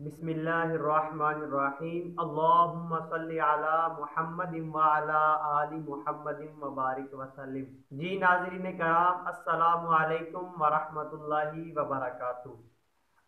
बिस्मिल्लाहिर्रहमानिर्रहीम अल्लाहुम्मा सल्ली अला मुहम्मद व अला आलि मुहम्मद व बारिक वसल्लिम। जी नाज़रीन कराम, अस्सलामु अलैकुम व रहमतुल्लाहि व बरकातुहू।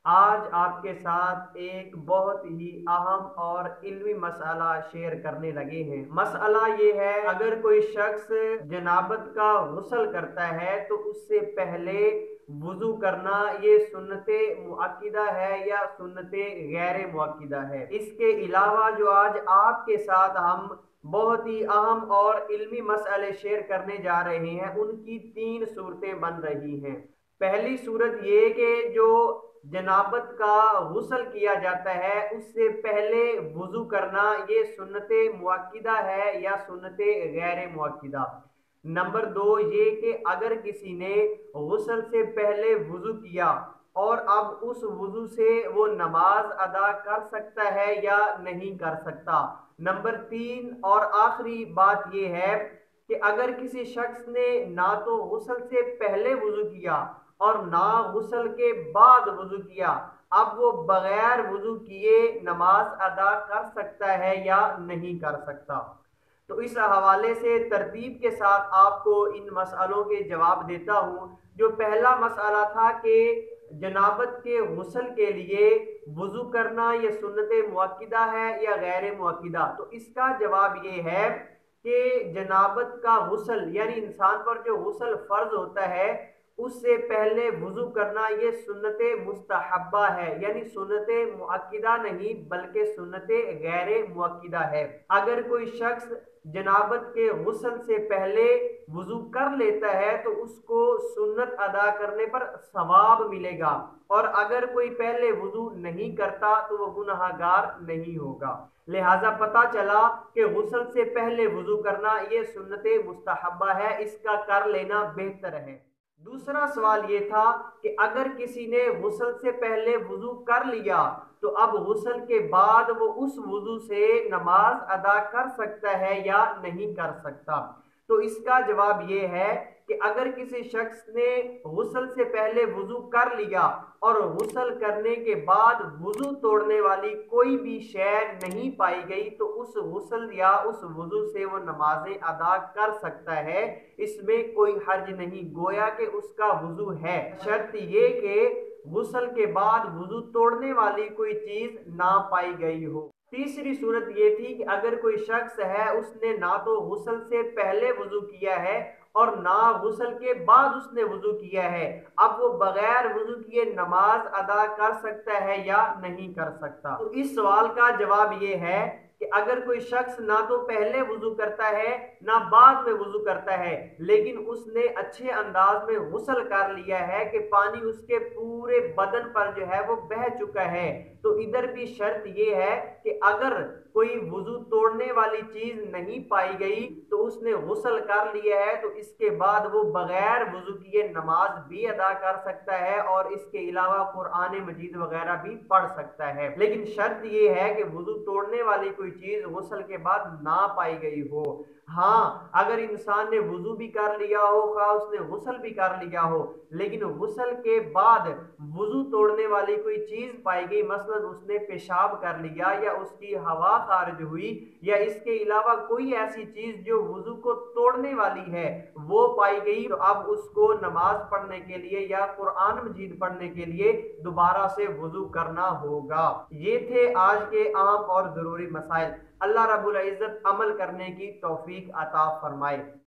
आज आपके साथ एक बहुत ही अहम और इल्मी मसला शेयर करने लगे हैं। मसला ये है, अगर कोई शख्स जनाबत का गुस्ल करता है तो उससे पहले वुजू करना ये सुन्नते मुअक्किदा है या सुन्नते गैर मुअक्किदा है। इसके अलावा जो आज आपके साथ हम बहुत ही अहम और इल्मी मसले शेयर करने जा रहे हैं, उनकी तीन सूरतें बन रही हैं। पहली सूरत ये कि जो जनाबत का गुस्ल किया जाता है उससे पहले वुजू करना ये सुन्नते मुअक्किदा है या सुन्नते गैर मुअक्किदा। नंबर दो ये कि अगर किसी ने गुस्ल से पहले वुजू किया और अब उस वुजू से वो नमाज अदा कर सकता है या नहीं कर सकता। नंबर तीन और आखिरी बात ये है कि अगर किसी शख्स ने ना तो गुस्ल से पहले वुजू किया और ना गुस्ल के बाद वुजू किया, अब वो बगैर वुजू किए नमाज अदा कर सकता है या नहीं कर सकता। तो इस हवाले से तरतीब के साथ आपको इन मसलों के जवाब देता हूँ। जो पहला मसला था कि जनाबत के गुस्ल के लिए वुजू करना ये सुन्नत मुअक्किदा है या गैर मुअक्किदा, तो इसका जवाब ये है कि जनाबत का गुस्ल यानी इंसान पर जो गुस्ल फर्ज होता है उससे पहले वुजू करना ये सुन्नत मुस्तहब्बा है, यानी सुन्नत मुअक्किदा नहीं बल्कि सुन्नत गैर मुअक्किदा है। अगर कोई शख्स जनाबत के गुस्ल से पहले वुजू कर लेता है तो उसको सुन्नत अदा करने पर सवाब मिलेगा, और अगर कोई पहले वुजू नहीं करता तो वो गुनहगार नहीं होगा। लिहाजा पता चला कि गुस्ल से पहले वुजू करना ये सुन्नत मुस्तहब्बा है, इसका कर लेना बेहतर है। दूसरा सवाल ये था कि अगर किसी ने गुस्ल से पहले वुजू कर लिया तो अब गुस्ल के बाद वो उस वुजू से नमाज अदा कर सकता है या नहीं कर सकता। तो इसका जवाब ये है कि अगर किसी शख्स ने गुस्ल से पहले वुजू कर लिया और गुस्ल करने के बाद वुजू तोड़ने वाली कोई भी शै नहीं पाई गई तो उस गुस्ल या उस वुजू से वो नमाजें अदा कर सकता है, इसमें कोई हर्ज नहीं, गोया कि उसका वुजू है। शर्त ये कि गुस्ल के बाद वुजू तोड़ने वाली कोई चीज ना पाई गई हो। तीसरी सूरत ये थी कि अगर कोई शख्स है उसने ना तो गुस्ल से पहले वुजू किया है और ना गुस्ल के बाद उसने वुजू किया है, अब वो बगैर वुजू किए नमाज अदा कर सकता है या नहीं कर सकता। तो इस सवाल का जवाब ये है कि अगर कोई शख्स ना तो पहले वुजू करता है ना बाद में वुजू करता है, लेकिन उसने अच्छे अंदाज में गुस्ल कर लिया है कि पानी उसके पूरे बदन पर जो है वो बह चुका है, तो इधर भी शर्त ये है कि अगर कोई वुजू तोड़ने वाली चीज नहीं पाई गई तो उसने गुस्ल कर लिया है तो इसके बाद वो बगैर वुजू किए नमाज भी अदा कर सकता है और इसके अलावा कुरान मजीद वगैरह भी पढ़ सकता है। लेकिन शर्त ये है कि वुजू तोड़ने वाली कोई चीज गुस्ल के बाद ना पाई गई हो। हाँ, अगर इंसान ने वुजू भी कर लिया हो, खा उसने गुस्ल भी कर लिया हो, लेकिन गुस्ल के बाद वुजू तोड़ने वाली कोई चीज पाई गई, मसलन उसने पेशाब कर लिया या उसकी हवा खारिज हुई या इसके अलावा कोई ऐसी चीज जो वुजू को तोड़ने वाली है वो पाई गई, तो अब उसको नमाज पढ़ने के लिए या कुरान मजीद पढ़ने के लिए दोबारा से वुजू करना होगा। ये थे आज के अहम और जरूरी मसाइल। अल्लाह रब्बुल इज्जत अमल करने की तौफीक अता फरमाए।